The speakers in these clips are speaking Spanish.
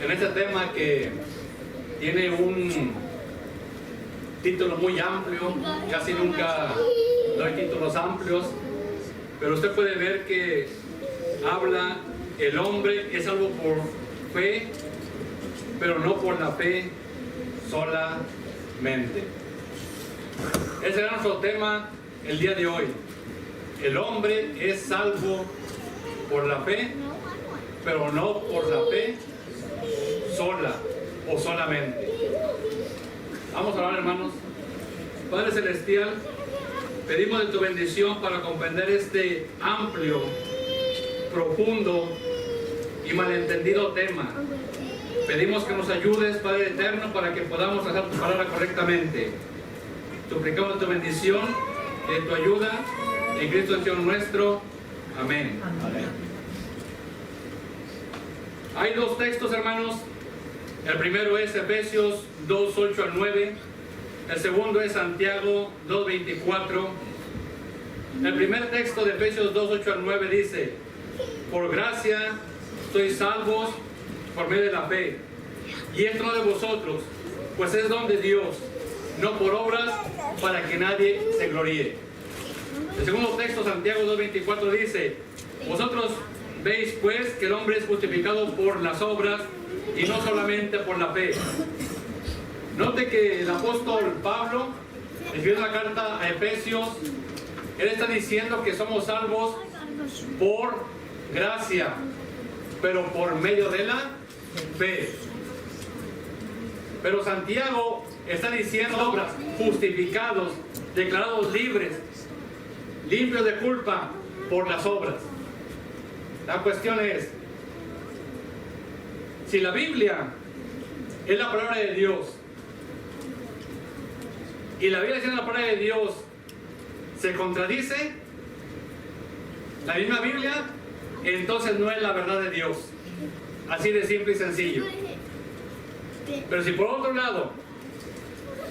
en este tema que tiene un título muy amplio. Casi nunca doy títulos amplios, pero usted puede ver que habla: el hombre es salvo por fe, pero no por la fe solamente. Ese era nuestro tema el día de hoy. El hombre es salvo por la fe, pero no por la fe sola o solamente. Vamos a orar, hermanos. Padre Celestial, pedimos de tu bendición para comprender este amplio, profundo y malentendido tema. Pedimos que nos ayudes, Padre Eterno, para que podamos hacer tu palabra correctamente. Suplicamos tu bendición, tu ayuda, en Cristo Señor nuestro. Amén. Amén. Hay dos textos, hermanos. El primero es Efesios 2, 8 al 9. El segundo es Santiago 2, 24. El primer texto de Efesios 2, 8 al 9 dice: por gracia sois salvos por medio de la fe, y esto no de vosotros, pues es don de Dios, no por obras, para que nadie se gloríe. El segundo texto, Santiago 2:24, dice: vosotros veis pues que el hombre es justificado por las obras y no solamente por la fe. Note que el apóstol Pablo, escribiendo la carta a Efesios, él está diciendo que somos salvos por gracia, pero por medio de la fe. Pero Santiago está diciendo obras, justificados, declarados libres, limpios de culpa por las obras. La cuestión es, si la Biblia es la palabra de Dios, y la Biblia siendo la palabra de Dios se contradice la misma Biblia, entonces no es la verdad de Dios. Así de simple y sencillo. Pero si por otro lado,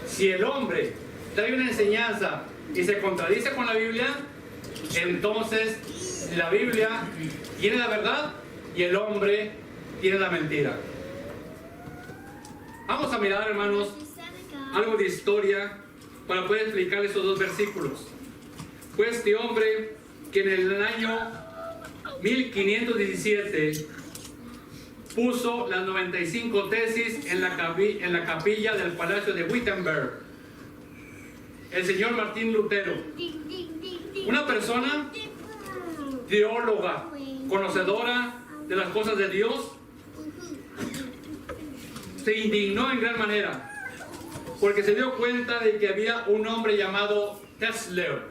si el hombre trae una enseñanza y se contradice con la Biblia, entonces la Biblia tiene la verdad y el hombre tiene la mentira. Vamos a mirar, hermanos, algo de historia para poder explicar estos dos versículos. Fue este hombre que en el año 1517 puso las 95 tesis en la capilla del Palacio de Wittenberg. El señor Martín Lutero, una persona teóloga, conocedora de las cosas de Dios, se indignó en gran manera porque se dio cuenta de que había un hombre llamado Tesler.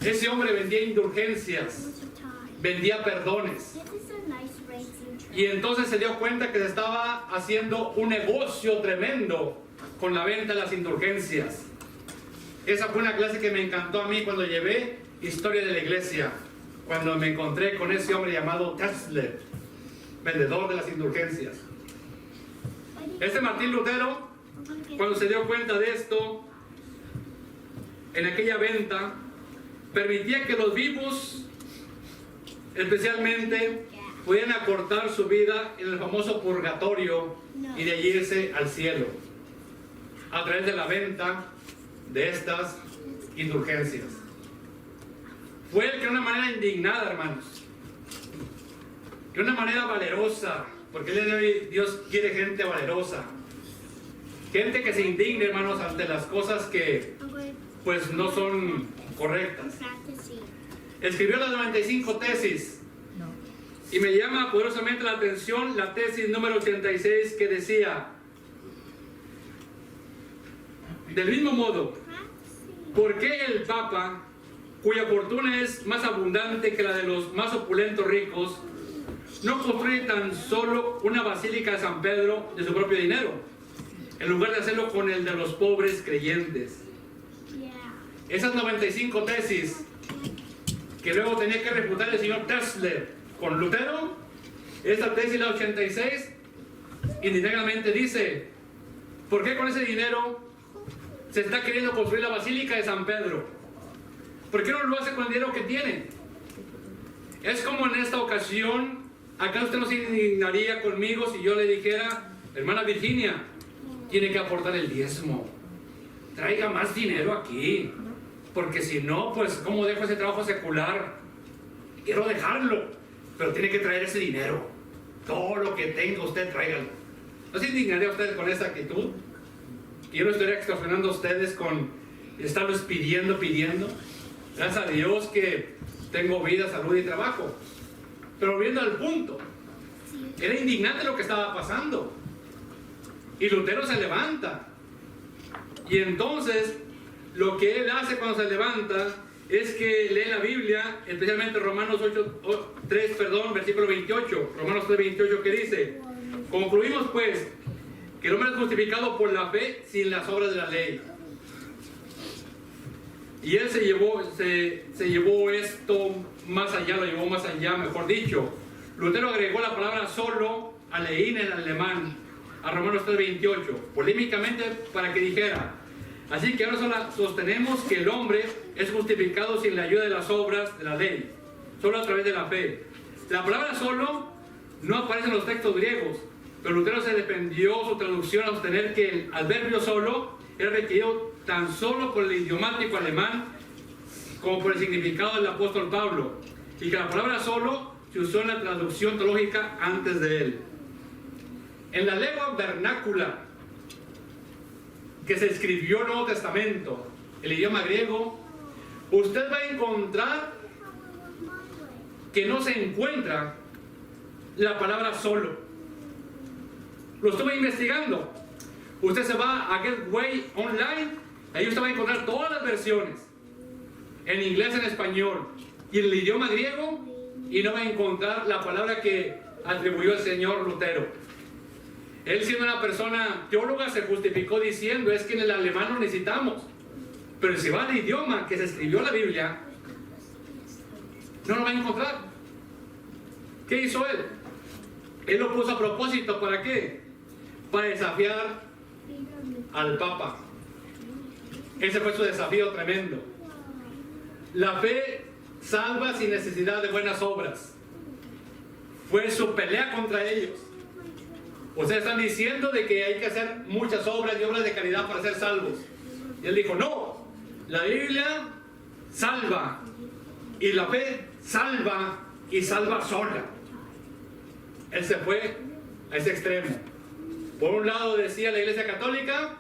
Ese hombre vendía indulgencias, vendía perdones, y entonces se dio cuenta que se estaba haciendo un negocio tremendo con la venta de las indulgencias. Esa fue una clase que me encantó a mí cuando llevé historia de la iglesia, cuando me encontré con ese hombre llamado Tesler, vendedor de las indulgencias. Este Martín Lutero, cuando se dio cuenta de esto, en aquella venta, permitía que los vivos, especialmente, pudieran acortar su vida en el famoso purgatorio y de allí irse al cielo, a través de la venta de estas indulgencias. Fue él que de una manera indignada, hermanos, de una manera valerosa, porque el día de hoy Dios quiere gente valerosa, gente que se indigne, hermanos, ante las cosas que pues no son correctas. Escribió las 95 tesis, y me llama poderosamente la atención la tesis número 86, que decía: del mismo modo, ¿por qué el Papa, cuya fortuna es más abundante que la de los más opulentos ricos, no construye tan solo una basílica de San Pedro de su propio dinero, en lugar de hacerlo con el de los pobres creyentes? Esas 95 tesis que luego tenía que refutar el señor Tesler con Lutero, esta tesis, la 86, indignadamente dice: ¿por qué con ese dinero se está queriendo construir la basílica de San Pedro? ¿Por qué no lo hace con el dinero que tiene? Es como en esta ocasión ¿Acaso usted no se indignaría conmigo si yo le dijera, hermana Virginia, tiene que aportar el diezmo? Traiga más dinero aquí, porque si no, pues, ¿cómo dejo ese trabajo secular? Quiero dejarlo, pero tiene que traer ese dinero. Todo lo que tenga usted, tráigalo. ¿No se indignaría usted con esa actitud? Y yo no estaría extorsionando a ustedes con estarlos pidiendo. Gracias a Dios que tengo vida, salud y trabajo. Pero volviendo al punto, era indignante lo que estaba pasando. Y Lutero se levanta. Y entonces, lo que él hace cuando se levanta es que lee la Biblia, especialmente Romanos 3, versículo 28. Romanos 3, 28, que dice: concluimos pues que el hombre es justificado por la fe sin las obras de la ley. Y él se llevó esto más allá, lo llevó más allá, mejor dicho. Lutero agregó la palabra solo, alein en alemán, a Romanos 3, 28, polémicamente para que dijera: así que ahora sostenemos que el hombre es justificado sin la ayuda de las obras de la ley, solo a través de la fe. La palabra solo no aparece en los textos griegos, pero Lutero se defendió su traducción al sostener que el adverbio solo era requerido tan solo por el idiomático alemán como por el significado del apóstol Pablo, y que la palabra solo se usó en la traducción teológica antes de él. En la lengua vernácula que se escribió en el Nuevo Testamento, el idioma griego, usted va a encontrar que no se encuentra la palabra solo. Lo estuve investigando. Usted se va a Gateway Online, ahí usted va a encontrar todas las versiones, en inglés, en español y en el idioma griego, y no va a encontrar la palabra que atribuyó el señor Lutero. Él, siendo una persona teóloga, se justificó diciendo: es que en el alemán lo necesitamos, pero si va al idioma que se escribió la Biblia, no lo va a encontrar. ¿Qué hizo él? Él lo puso a propósito. ¿Para qué? Para desafiar al Papa. Ese fue su desafío tremendo. La fe salva sin necesidad de buenas obras. Fue su pelea contra ellos. Ustedes están diciendo de que hay que hacer muchas obras y obras de caridad para ser salvos. Y él dijo: no, la Biblia salva, y la fe salva, y salva sola. Él se fue a ese extremo. Por un lado decía la Iglesia Católica: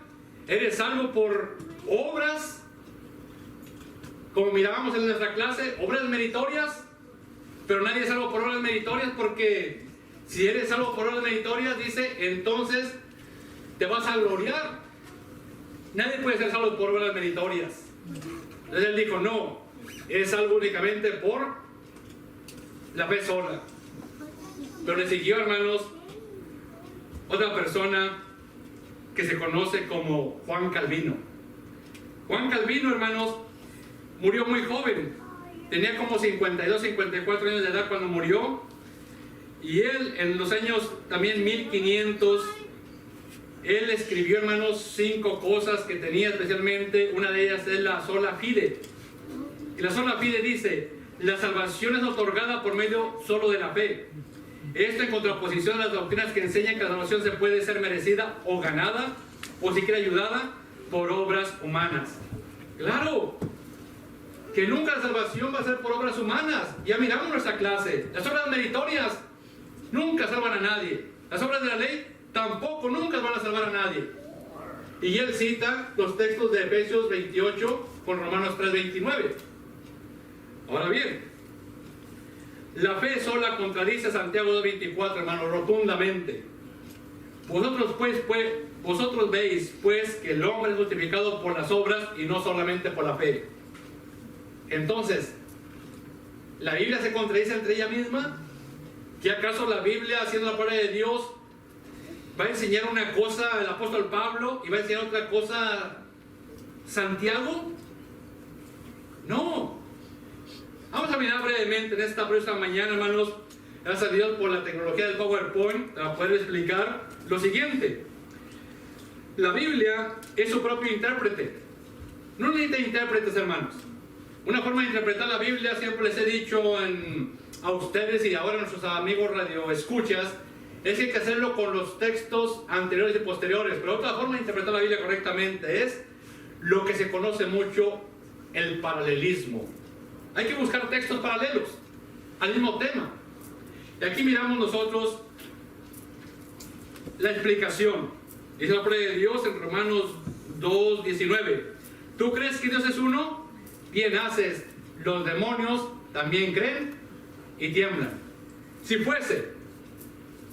eres salvo por obras, como mirábamos en nuestra clase, obras meritorias, pero nadie es salvo por obras meritorias, porque si eres salvo por obras meritorias, dice, entonces te vas a gloriar. Nadie puede ser salvo por obras meritorias. Entonces él dijo: no, es salvo únicamente por la fe sola. Pero le siguió, hermanos, otra persona que se conoce como Juan Calvino. Juan Calvino, hermanos, murió muy joven. Tenía como 52, 54 años de edad cuando murió. Y él, en los años también 1500, él escribió, hermanos, 5 cosas que tenía especialmente. Una de ellas es la sola fide. Y la sola fide dice: la salvación es otorgada por medio solo de la fe. Esto en contraposición a las doctrinas que enseñan que la salvación se puede ser merecida o ganada, o siquiera ayudada por obras humanas. Claro que nunca la salvación va a ser por obras humanas. Ya miramos nuestra clase. Las obras meritorias nunca salvan a nadie. Las obras de la ley tampoco nunca van a salvar a nadie. Y él cita los textos de Efesios 28 con Romanos 3:29. Ahora bien, la fe sola contradice a Santiago 2:24, hermano, rotundamente. Vosotros veis, pues, que el hombre es justificado por las obras y no solamente por la fe. Entonces, ¿la Biblia se contradice entre ella misma? ¿Que acaso la Biblia, siendo la palabra de Dios, va a enseñar una cosa el apóstol Pablo y va a enseñar otra cosa Santiago? No. Vamos a mirar brevemente en esta preciosa mañana, hermanos, gracias a Dios por la tecnología del PowerPoint, para poder explicar lo siguiente. La Biblia es su propio intérprete. No necesita intérpretes, hermanos. Una forma de interpretar la Biblia, siempre les he dicho en a ustedes y ahora a nuestros amigos radioescuchas es que hay que hacerlo con los textos anteriores y posteriores. Pero otra forma de interpretar la Biblia correctamente es lo que se conoce mucho, el paralelismo. Hay que buscar textos paralelos al mismo tema. Y aquí miramos nosotros la explicación. Dice la palabra de Dios en Romanos 2:19. ¿Tú crees que Dios es uno? Bien haces. Los demonios también creen y tiemblan. Si fuese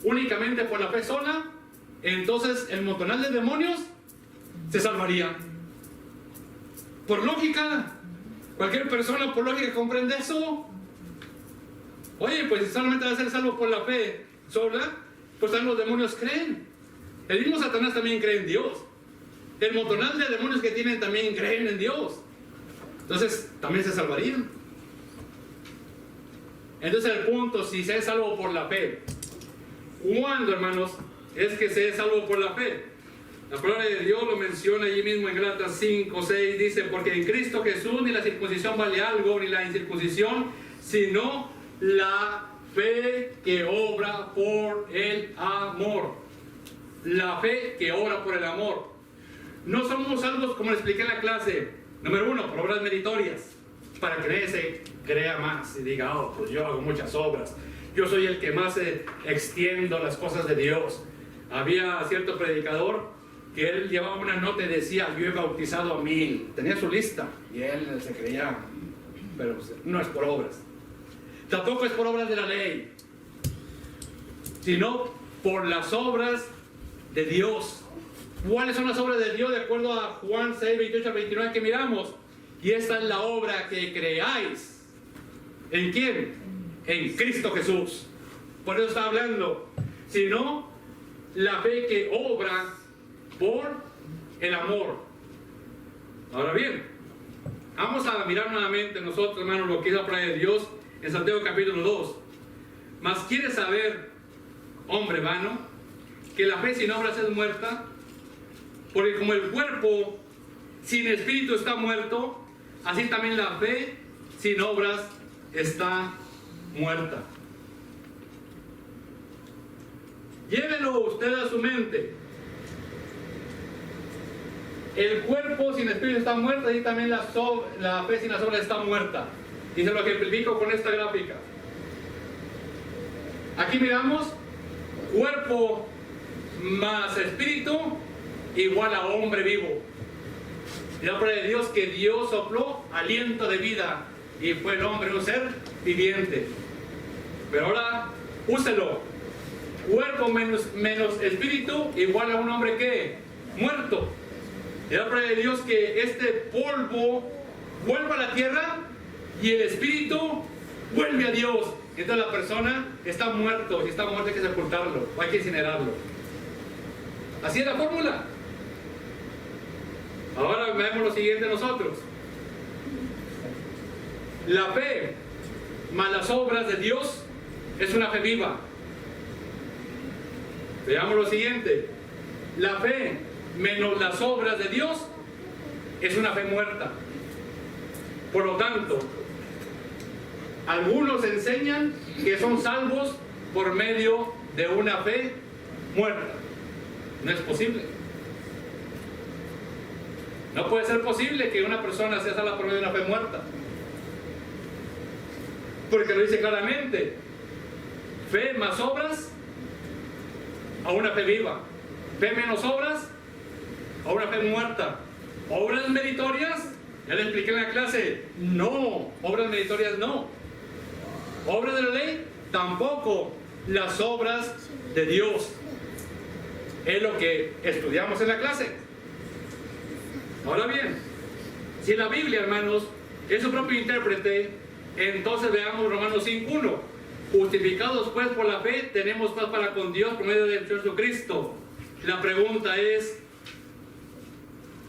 únicamente por la fe sola, entonces el montonal de demonios se salvaría. Por lógica, cualquier persona por lógica comprende eso. Oye, pues si solamente va a ser salvo por la fe sola, pues también los demonios creen. El mismo Satanás también cree en Dios. El montonal de demonios que tienen también creen en Dios. Entonces, también se salvarían. Entonces el punto, si se es salvo por la fe, ¿cuándo, hermanos, es que se es salvo por la fe? La palabra de Dios lo menciona allí mismo en Gálatas 5:6, dice: porque en Cristo Jesús ni la circuncisión vale algo, ni la incircuncisión, sino la fe que obra por el amor. La fe que obra por el amor. No somos salvos, como le expliqué en la clase, número 1, por obras meritorias, para que nadie se crea más y diga: oh, pues yo hago muchas obras, yo soy el que más extiendo las cosas de Dios. Había cierto predicador que él llevaba una nota y decía: yo he bautizado a 1000, tenía su lista, y él se creía, pero no es por obras, tampoco es por obras de la ley, sino por las obras de Dios. ¿Cuáles son las obras de Dios? De acuerdo a Juan 6:28-29 que miramos. Y esta es la obra, que creáis. ¿En quién? En Cristo Jesús. Por eso está hablando. Sino la fe que obra por el amor. Ahora bien, vamos a mirar nuevamente nosotros, hermanos, lo que es la palabra de Dios en Santiago capítulo 2. Mas ¿quieres saber, hombre vano, que la fe sin obras es muerta? Porque como el cuerpo sin espíritu está muerto, así también la fe sin obras está muerta. Llévelo usted a su mente. El cuerpo sin espíritu está muerto, así también la fe sin las obras está muerta. Y se lo ejemplifico con esta gráfica. Aquí miramos cuerpo más espíritu igual a hombre vivo. Y la palabra de Dios que Dios sopló aliento de vida y fue el hombre un ser viviente. Pero ahora úselo. Cuerpo menos espíritu igual a un hombre que muerto. Y la palabra de Dios que este polvo vuelva a la tierra y el espíritu vuelve a Dios. Entonces la persona está muerto, y está muerto hay que sepultarlo o hay que incinerarlo. Así es la fórmula. Ahora veamos lo siguiente nosotros. La fe más las obras de Dios es una fe viva. Veamos lo siguiente. La fe menos las obras de Dios es una fe muerta. Por lo tanto, algunos enseñan que son salvos por medio de una fe muerta. No es posible. No puede ser posible que una persona sea salva por medio de una fe muerta. Porque lo dice claramente. Fe más obras a una fe viva. Fe menos obras a una fe muerta. Obras meritorias, ya le expliqué en la clase, no. Obras meritorias no. Obras de la ley, tampoco. Las obras de Dios. Es lo que estudiamos en la clase. Ahora bien, si la Biblia, hermanos, es su propio intérprete, entonces veamos Romanos 5:1. Justificados pues por la fe, tenemos paz para con Dios por medio de Jesucristo. La pregunta es,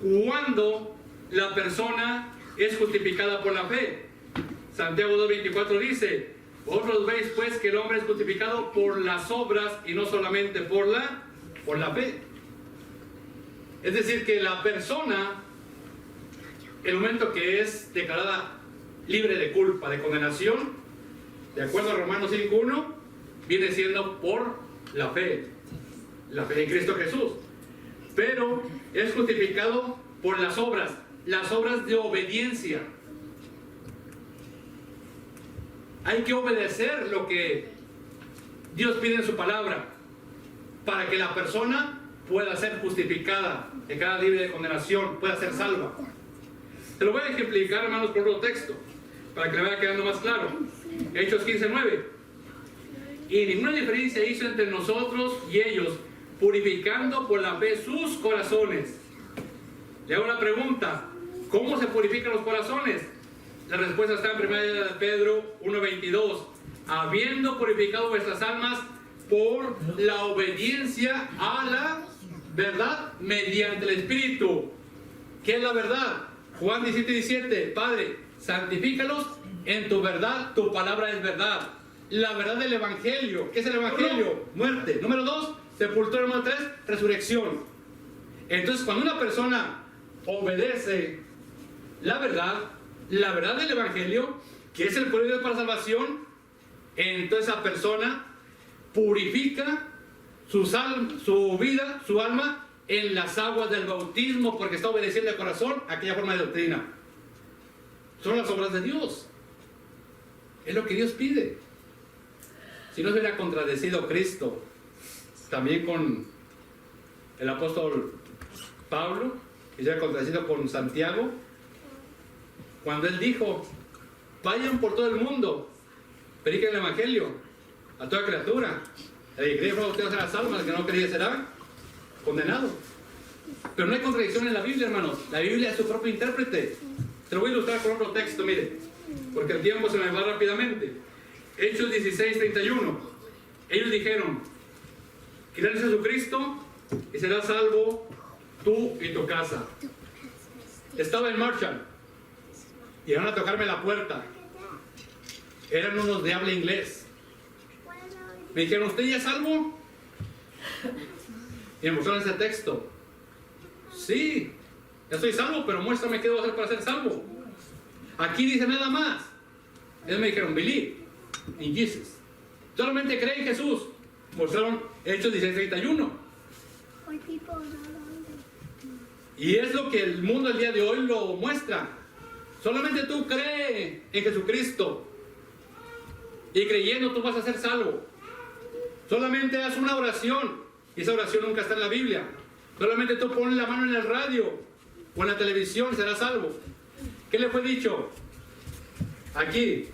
¿cuándo la persona es justificada por la fe? Santiago 2:24 dice: vosotros veis pues que el hombre es justificado por las obras y no solamente por la fe. Es decir, que la persona, el momento que es declarada libre de culpa, de condenación, de acuerdo a Romanos 5:1, viene siendo por la fe en Cristo Jesús. Pero es justificado por las obras de obediencia. Hay que obedecer lo que Dios pide en su palabra para que la persona pueda ser justificada, que quede libre de condenación, pueda ser salva. Te lo voy a ejemplificar, hermanos, por otro texto, para que le vaya quedando más claro. Hechos 15:9. Y ninguna diferencia hizo entre nosotros y ellos, purificando por la fe sus corazones. Le hago una pregunta: ¿cómo se purifican los corazones? La respuesta está en 1 de Pedro 1:22. Habiendo purificado vuestras almas por la obediencia a la verdad mediante el Espíritu. ¿Qué es la verdad? Juan 17:17. Padre, santifícalos en tu verdad, tu palabra es verdad. La verdad del Evangelio. ¿Qué es el Evangelio? Muerte. Número 2, sepultura. Número 3, resurrección. Entonces, cuando una persona obedece la verdad del Evangelio, que es el poder de Dios para salvación, entonces esa persona purifica su vida, su alma, en las aguas del bautismo, porque está obedeciendo de corazón a aquella forma de doctrina. Son las obras de Dios. Es lo que Dios pide. Si no se hubiera contradecido Cristo también con el apóstol Pablo, y se hubiera contradecido con Santiago, cuando él dijo: vayan por todo el mundo, prediquen el Evangelio a toda criatura. El que cree usted será salvo, el que no cree será condenado. Pero no hay contradicción en la Biblia, hermanos. La Biblia es su propio intérprete. Te lo voy a ilustrar con otro texto, mire, porque el tiempo se me va rápidamente. Hechos 16:31. Ellos dijeron: cree en Jesucristo y serás salvo tú y tu casa. Estaba en marcha. Llegaron a tocarme la puerta. Eran unos de habla inglés. Me dijeron: ¿usted ya es salvo? Y me mostraron ese texto. Sí, ya estoy salvo, pero muéstrame qué debo hacer para ser salvo. Aquí dice nada más. Ellos me dijeron: believe in Jesus. Solamente cree en Jesús. Mostraron Hechos 16:31. Y es lo que el mundo el día de hoy lo muestra. Solamente tú cree en Jesucristo, y creyendo tú vas a ser salvo. Solamente haz una oración, y esa oración nunca está en la Biblia. Solamente tú pones la mano en el radio o en la televisión, serás salvo. ¿Qué le fue dicho? Aquí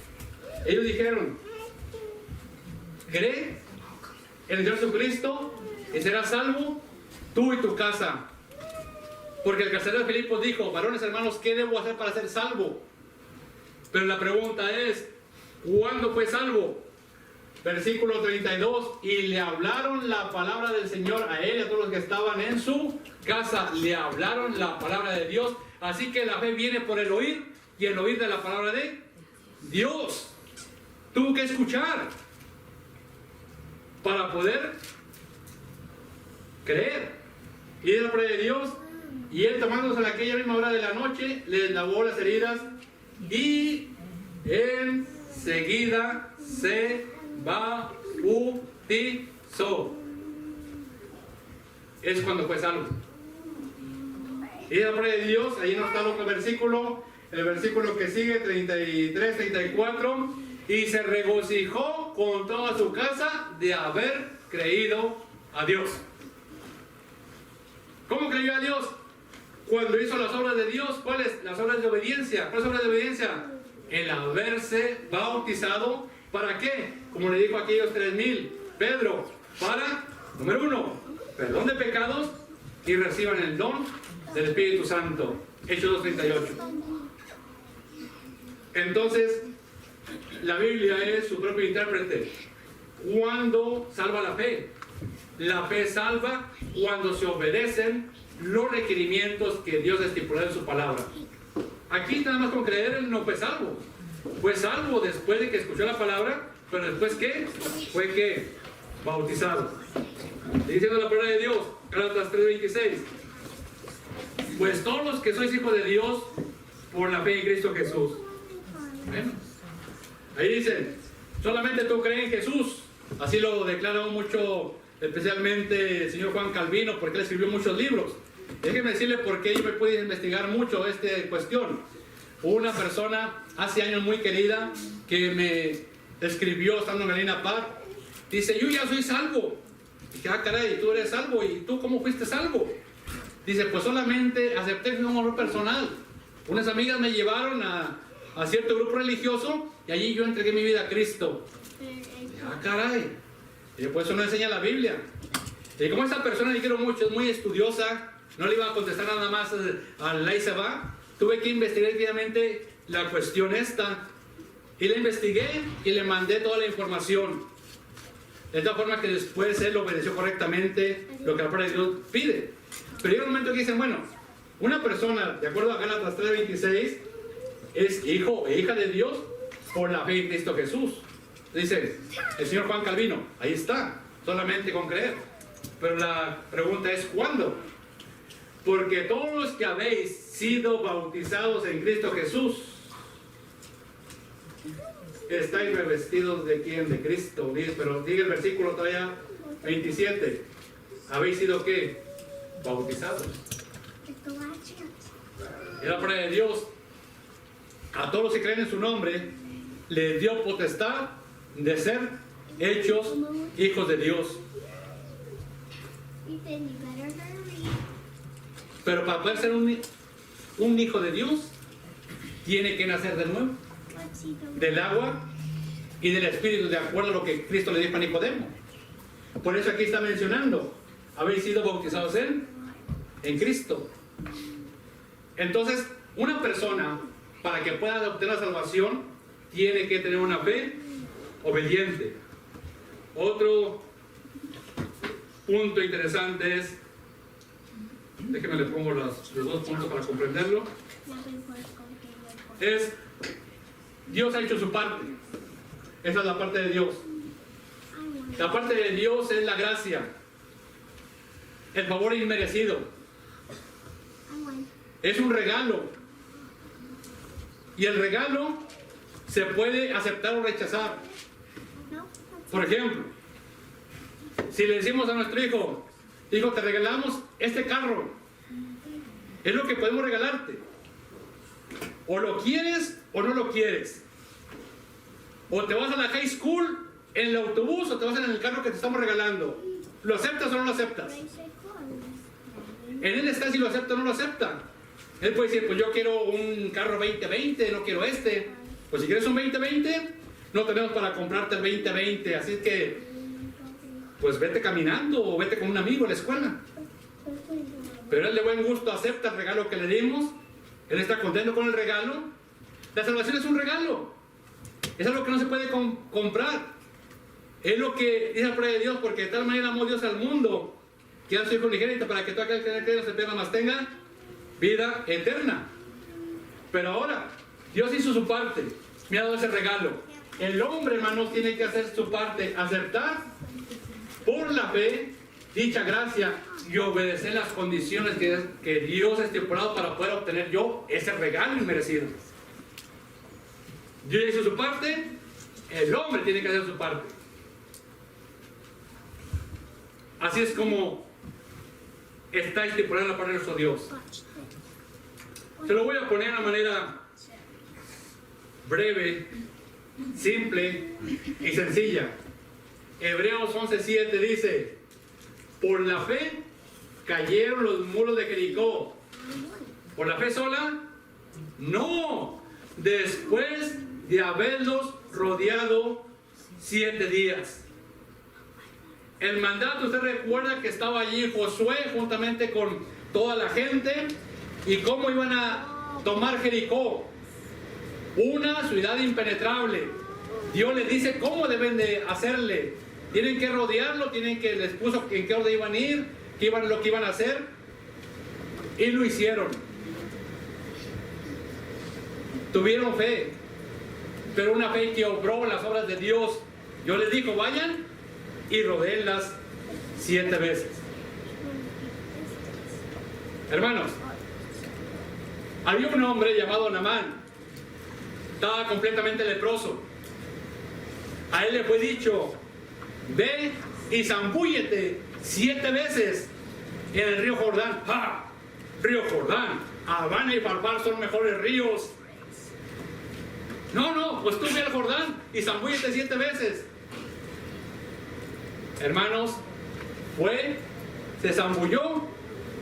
ellos dijeron: cree en Jesucristo y serás salvo tú y tu casa. Porque el carcelero de Filipos dijo: varones hermanos, ¿qué debo hacer para ser salvo? Pero la pregunta es: ¿cuándo fue salvo? Versículo 32. Y le hablaron la palabra del Señor a él y a todos los que estaban en su casa. Le hablaron la palabra de Dios. Así que la fe viene por el oír, y el oír de la palabra de Dios. Tuvo que escuchar para poder creer. Y de la palabra de Dios. Y él, tomándose a aquella misma hora de la noche, les lavó las heridas, y enseguida se bautizó. Es cuando fue salvo. Y la palabra de Dios, ahí no está el versículo, el versículo que sigue, 33, 34. Y se regocijó con toda su casa de haber creído a Dios. ¿Cómo creyó a Dios? Cuando hizo las obras de Dios. ¿Cuáles? Las obras de obediencia. ¿Cuáles obras de obediencia? El haberse bautizado. ¿Para qué? Como le dijo a aquellos 3,000 Pedro, para, número 1, perdón de pecados, y reciban el don del Espíritu Santo. Hechos 2:38. Entonces, la Biblia es su propio intérprete. ¿Cuándo salva la fe? La fe salva cuando se obedecen los requerimientos que Dios estipuló en su palabra. Aquí nada más con creer él no fue salvo. Fue salvo después de que escuchó la palabra, pero después ¿qué? Fue que bautizado. Diciendo la palabra de Dios, Gálatas 3:26. Pues todos los que sois hijos de Dios por la fe en Cristo Jesús. Bueno, ahí dice, Solamente tú crees en Jesús. Así lo declaró mucho, especialmente el señor Juan Calvino, porque él escribió muchos libros. Déjenme decirle por qué yo me pude investigar mucho esta cuestión. Hubo una persona hace años muy querida que me escribió estando en Galena Park. Dice, yo ya soy salvo. Dije, ah, caray, tú eres salvo. ¿Y tú cómo fuiste salvo? Dice, pues solamente acepté un amor personal. Unas amigas me llevaron a cierto grupo religioso y allí yo entregué mi vida a Cristo. Dije, ah, caray. Y pues eso no enseña la Biblia. Y como esta persona le quiero mucho, es muy estudiosa, no le iba a contestar nada más al la y se va, tuve que investigar efectivamente la cuestión esta. Y la investigué y le mandé toda la información. De tal forma que después él obedeció correctamente lo que la palabra de Dios pide. Pero llega un momento que dicen, bueno, una persona, de acuerdo a Gálatas 3:26, es hijo e hija de Dios por la fe en Cristo Jesús. Dice el señor Juan Calvino, ahí está, solamente con creer. Pero la pregunta es, ¿cuándo? Porque todos los que habéis sido bautizados en Cristo Jesús, estáis revestidos de quién, de Cristo. Pero diga el versículo todavía 27. ¿Habéis sido qué? Bautizados. Y la palabra de Dios, a todos los que creen en su nombre, les dio potestad de ser hechos hijos de Dios. Pero para poder ser un hijo de Dios, tiene que nacer de nuevo, del agua y del Espíritu, de acuerdo a lo que Cristo le dijo a Nicodemo. Por eso aquí está mencionando, habéis sido bautizados en Cristo. Entonces, una persona, para que pueda obtener la salvación, tiene que tener una fe obediente. Otro punto interesante es, déjenme le pongo los dos puntos para comprenderlo, es, Dios ha hecho su parte. Esa es la parte de Dios. La parte de Dios es la gracia, el favor inmerecido. Es un regalo. Y el regalo se puede aceptar o rechazar. Por ejemplo, si le decimos a nuestro hijo, hijo, te regalamos este carro, es lo que podemos regalarte. O lo quieres o no lo quieres. O te vas a la high school en el autobús o te vas en el carro que te estamos regalando. ¿Lo aceptas o no lo aceptas? En él está si lo acepta o no lo acepta. Él puede decir, pues yo quiero un carro 2020, no quiero este. Pues si quieres un 2020, no tenemos para comprarte el 2020. Así que, pues vete caminando o vete con un amigo a la escuela. Pero él de buen gusto acepta el regalo que le dimos. Él está contento con el regalo. La salvación es un regalo. Es algo que no se puede comprar. Es lo que dice la palabra de Dios, porque de tal manera amó Dios al mundo, que da su Hijo unigénito para que todo aquel que no se pierda más tenga vida eterna. Pero ahora, Dios hizo su parte, me ha dado ese regalo. El hombre, hermanos, tiene que hacer su parte, aceptar por la fe dicha gracia y obedecer las condiciones que Dios ha estipulado para poder obtener yo ese regalo inmerecido. Dios hizo su parte, el hombre tiene que hacer su parte. Así es como está estipulada la palabra de nuestro Dios. Se lo voy a poner de una manera breve, simple y sencilla. Hebreos 11:7 dice, por la fe cayeron los muros de Jericó. ¿Por la fe sola? No, después de haberlos rodeado 7 días. El mandato, usted recuerda que estaba allí Josué juntamente con toda la gente y cómo iban a tomar Jericó, una ciudad impenetrable. Dios les dice cómo deben de hacerle. Tienen que rodearlo, les puso en qué orden iban a ir, lo que iban a hacer, y lo hicieron. Tuvieron fe, pero una fe que obró las obras de Dios. Dios les dijo, vayan y rodéenlas 7 veces. Hermanos, había un hombre llamado Naamán. Estaba completamente leproso. A él le fue dicho: ve y zambúllete 7 veces en el río Jordán. ¡Ah! Río Jordán, Habana y Farfar son mejores ríos. No, pues tú ve al Jordán y zambúllete 7 veces. Hermanos, fue, se zambulló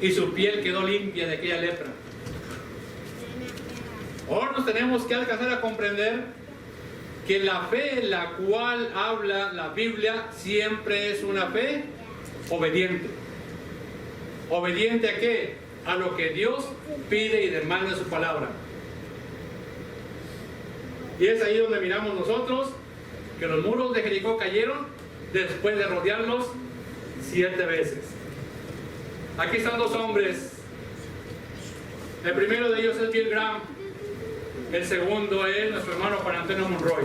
y su piel quedó limpia de aquella lepra. Ahora nos tenemos que alcanzar a comprender que la fe en la cual habla la Biblia siempre es una fe obediente. ¿Obediente a qué? A lo que Dios pide y demanda en su palabra. Y es ahí donde miramos nosotros que los muros de Jericó cayeron después de rodearlos 7 veces. Aquí están 2 hombres. El primero de ellos es Bill Graham. El segundo es nuestro hermano Juan Antonio Monroy.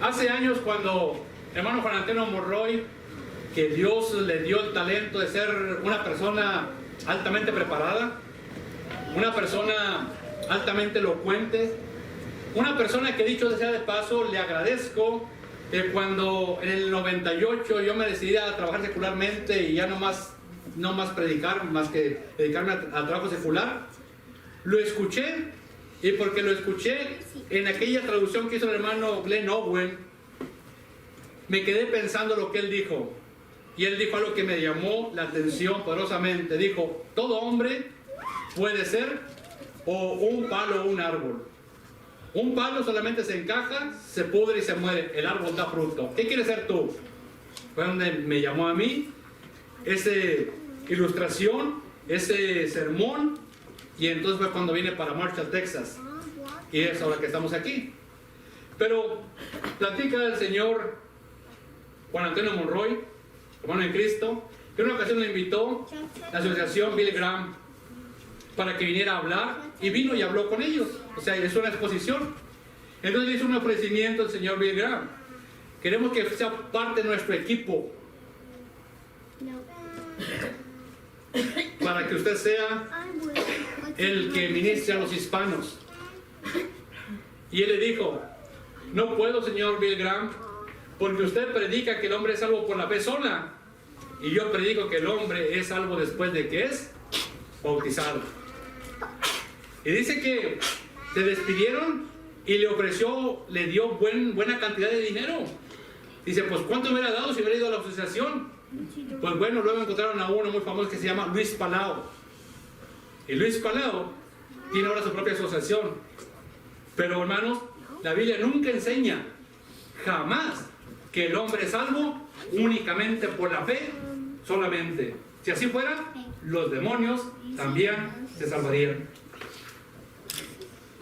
Hace años, cuando el hermano Juan Antonio Monroy, que Dios le dio el talento de ser una persona altamente preparada, una persona altamente elocuente, una persona que, dicho sea de paso, le agradezco que cuando en el 98 yo me decidí a trabajar secularmente y ya no más predicar, más que dedicarme al trabajo secular, lo escuché, y porque lo escuché en aquella traducción que hizo el hermano Glenn Owen, me quedé pensando lo que él dijo. Y él dijo algo que me llamó la atención poderosamente. Dijo: todo hombre puede ser o un palo o un árbol. Un palo solamente se encaja, se pudre y se muere. El árbol da fruto. ¿Qué quieres ser tú? Fue donde me llamó a mí esa ilustración, ese sermón. Y entonces fue cuando vine para Marshall, Texas. Y es ahora que estamos aquí. Pero platica el señor Juan Antonio Monroy, hermano en Cristo, que en una ocasión le invitó la asociación Bill Graham para que viniera a hablar, y vino y habló con ellos. O sea, es una exposición. Entonces le hizo un ofrecimiento al señor Bill Graham: queremos que sea parte de nuestro equipo para que usted sea el que ministre a los hispanos. Y él le dijo: no puedo, señor Bill Graham, porque usted predica que el hombre es salvo por la fe sola, y yo predico que el hombre es salvo después de que es bautizado. Y dice que se despidieron y le dio buena cantidad de dinero. Dice: pues ¿cuánto me hubiera dado si hubiera ido a la asociación? Pues bueno, luego encontraron a uno muy famoso que se llama Luis Palau. Y Luis Palau tiene ahora su propia asociación. Pero hermanos, la Biblia nunca enseña, jamás, que el hombre es salvo únicamente por la fe solamente. Si así fuera, los demonios también se salvarían.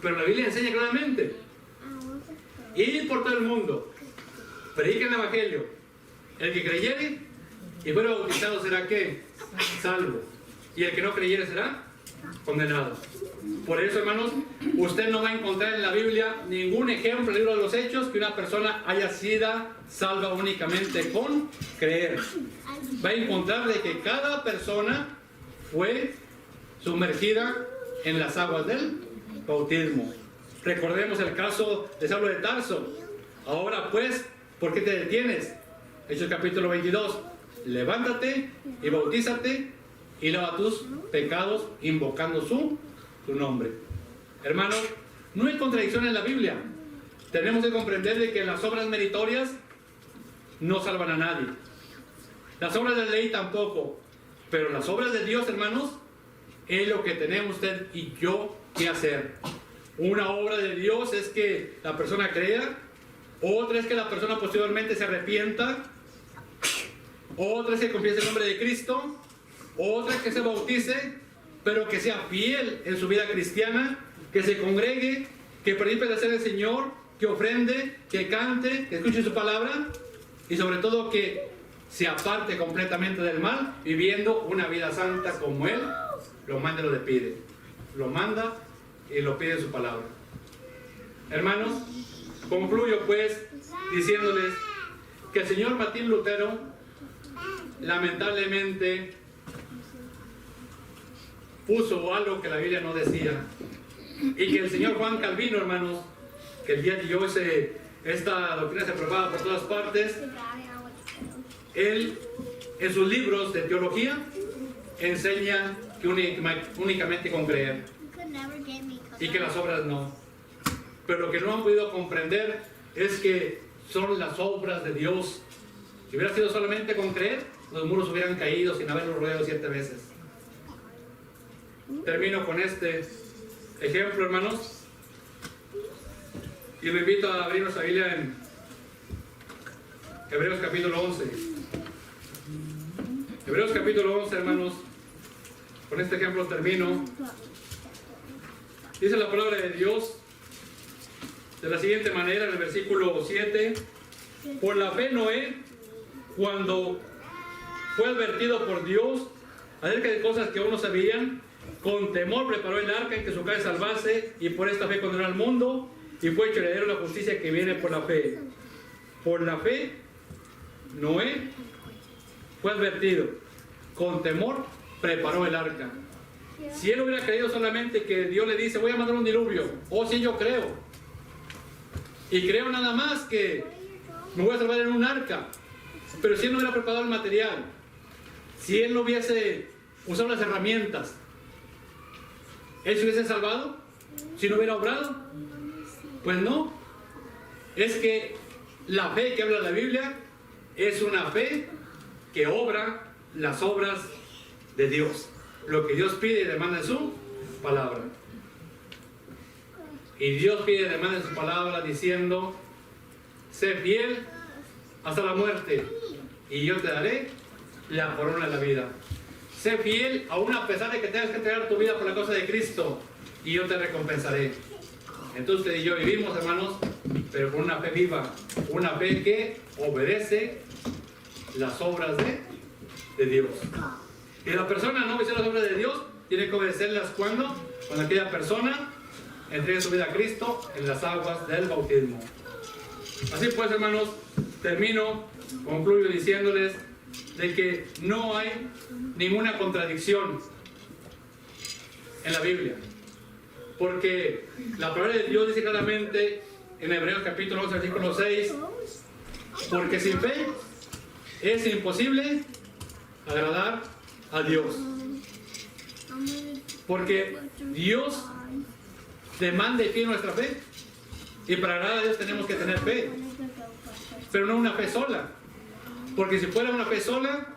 Pero la Biblia enseña claramente: id por todo el mundo, prediquen el evangelio. El que creyere y fuera bautizado será ¿qué? Salvo. Y el que no creyere será condenado. Por eso, hermanos, usted no va a encontrar en la Biblia ningún ejemplo en el libro de los Hechos que una persona haya sido salva únicamente con creer. Va a encontrar de que cada persona fue sumergida en las aguas del bautismo. Recordemos el caso de Saulo de Tarso. Ahora pues, ¿por qué te detienes? Hechos capítulo 22. Levántate y bautízate y lava tus pecados invocando su nombre. Hermanos, no hay contradicción en la Biblia. Tenemos que comprender de que las obras meritorias no salvan a nadie. Las obras de la ley tampoco. Pero las obras de Dios, hermanos, es lo que tenemos usted y yo que hacer. Una obra de Dios es que la persona crea. Otra es que la persona posteriormente se arrepienta. Otra es que confiese el nombre de Cristo. Otra es que se bautice, pero que sea fiel en su vida cristiana, que se congregue, que participe de hacer el Señor, que ofrende, que cante, que escuche su palabra, y sobre todo que se aparte completamente del mal, viviendo una vida santa como Él lo manda y lo le pide. Lo manda y lo pide en su palabra. Hermanos, concluyo pues diciéndoles que el señor Martín Lutero lamentablemente puso algo que la Biblia no decía, y que el señor Juan Calvino, hermanos, que el día de hoy esta doctrina se propaga por todas partes, él en sus libros de teología enseña que únicamente con creer y que las obras no. Pero lo que no han podido comprender es que son las obras de Dios. Si hubiera sido solamente con creer, los muros hubieran caído sin haberlos rodeado 7 veces. Termino con este ejemplo, hermanos. Y lo invito a abrir nuestra Biblia en Hebreos capítulo 11. Hebreos capítulo 11, hermanos. Con este ejemplo termino. Dice la palabra de Dios de la siguiente manera en el versículo 7. Por la fe Noé, cuando fue advertido por Dios acerca de cosas que aún no sabían, con temor preparó el arca en que su casa salvase, y por esta fe condenó al mundo, y fue hecho heredero de la justicia que viene por la fe. Por la fe, Noé fue advertido. Con temor preparó el arca. Si él hubiera creído solamente que Dios le dice, voy a mandar un diluvio, o si yo creo, y creo nada más que me voy a salvar en un arca, pero si él no hubiera preparado el material, si él no hubiese usado las herramientas, ¿él se hubiese salvado? ¿Si no hubiera obrado? Pues no. Es que la fe que habla la Biblia es una fe que obra las obras de Dios. Lo que Dios pide y demanda en su palabra. Y Dios pide y demanda en su palabra diciendo, sé fiel hasta la muerte y yo te daré la corona de la vida. Sé fiel aún a pesar de que tengas que entregar tu vida por la causa de Cristo y yo te recompensaré. Entonces usted y yo vivimos, hermanos, pero con una fe viva, una fe que obedece las obras de Dios. Y la persona no obedece las obras de Dios, tiene que obedecerlas cuando aquella persona entregue su vida a Cristo en las aguas del bautismo. Así pues, hermanos, concluyo diciéndoles de que no hay ninguna contradicción en la Biblia, porque la palabra de Dios dice claramente en Hebreos capítulo 11 versículo 6, porque sin fe es imposible agradar a Dios, porque Dios demanda y pide nuestra fe, y para agradar a Dios tenemos que tener fe, pero no una fe sola, porque si fuera una fe sola,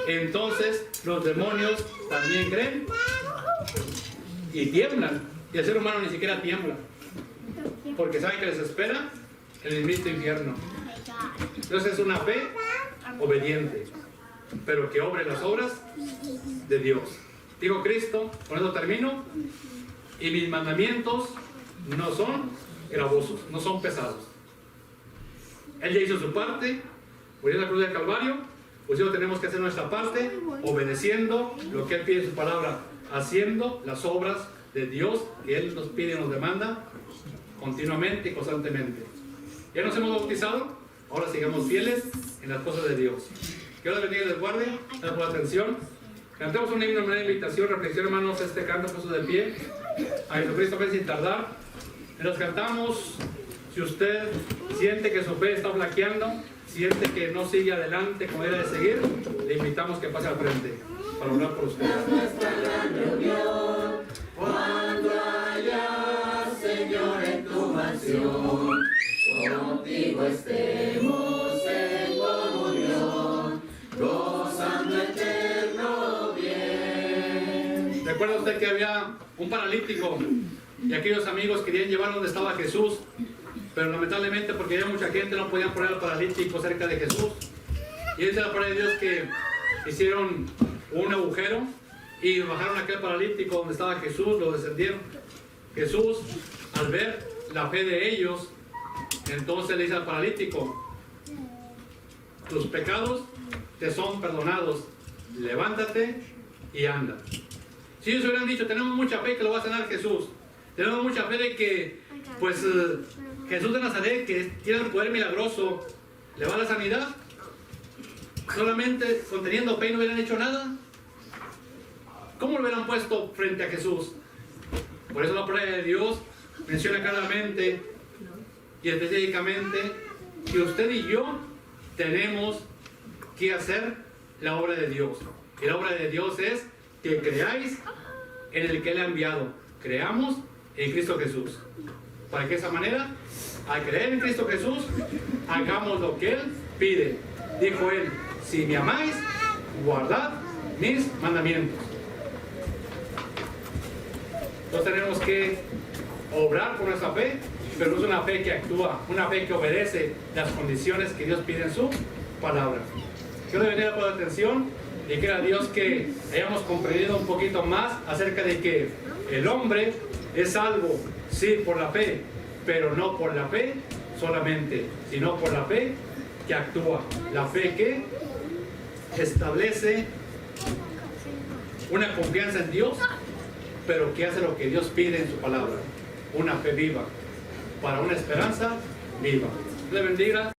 entonces los demonios también creen y tiemblan, y el ser humano ni siquiera tiembla, porque saben que les espera el mismo infierno. Entonces es una fe obediente, pero que obre las obras de Dios. Digo Cristo, con eso termino, y mis mandamientos no son gravosos, no son pesados. Él ya hizo su parte, murió en la cruz del Calvario, pues nosotros tenemos que hacer nuestra parte, obedeciendo lo que Él pide en su palabra, haciendo las obras de Dios que Él nos pide y nos demanda continuamente y constantemente. Ya nos hemos bautizado, ahora sigamos fieles en las cosas de Dios. Que Dios les bendiga y les guarde. Gracias por la atención. Cantemos un himno, una invitación, reflexión, hermanos, este canto puesto de pie. A Jesucristo ven sin tardar. Mientras cantamos, si usted siente que su fe está flaqueando, siente que no sigue adelante como era de seguir, le invitamos que pase al frente para orar por usted. Nuestra gran reunión, cuando haya, Señor, en tu mansión, contigo estemos en comunión, gozando eterno bien. ¿Recuerda usted que había un paralítico y aquellos amigos querían llevar donde estaba Jesús, pero lamentablemente porque había mucha gente no podían poner al paralítico cerca de Jesús? Y dice la palabra de Dios que hicieron un agujero y bajaron aquel paralítico donde estaba Jesús, lo descendieron. Jesús, al ver la fe de ellos, entonces le dice al paralítico, tus pecados te son perdonados, levántate y anda. Si ellos hubieran dicho, tenemos mucha fe que lo va a sanar Jesús, tenemos mucha fe de que pues Jesús de Nazaret, que tiene el poder milagroso, le va a la sanidad, solamente conteniendo fe y no hubieran hecho nada, ¿cómo lo hubieran puesto frente a Jesús? Por eso la palabra de Dios menciona claramente y específicamente que usted y yo tenemos que hacer la obra de Dios. Y la obra de Dios es que creáis en el que Él ha enviado. Creamos en Cristo Jesús. Para que de esa manera, al creer en Cristo Jesús, hagamos lo que Él pide. Dijo Él, si me amáis, guardad mis mandamientos. Entonces tenemos que obrar con nuestra fe, pero no es una fe que actúa, una fe que obedece las condiciones que Dios pide en su palabra. Quiero venir a poner atención y quiero a Dios que hayamos comprendido un poquito más acerca de que el hombre es salvo, sí, por la fe, pero no por la fe solamente, sino por la fe que actúa, la fe que establece una confianza en Dios, pero que hace lo que Dios pide en su palabra, una fe viva, para una esperanza viva. Dios le bendiga.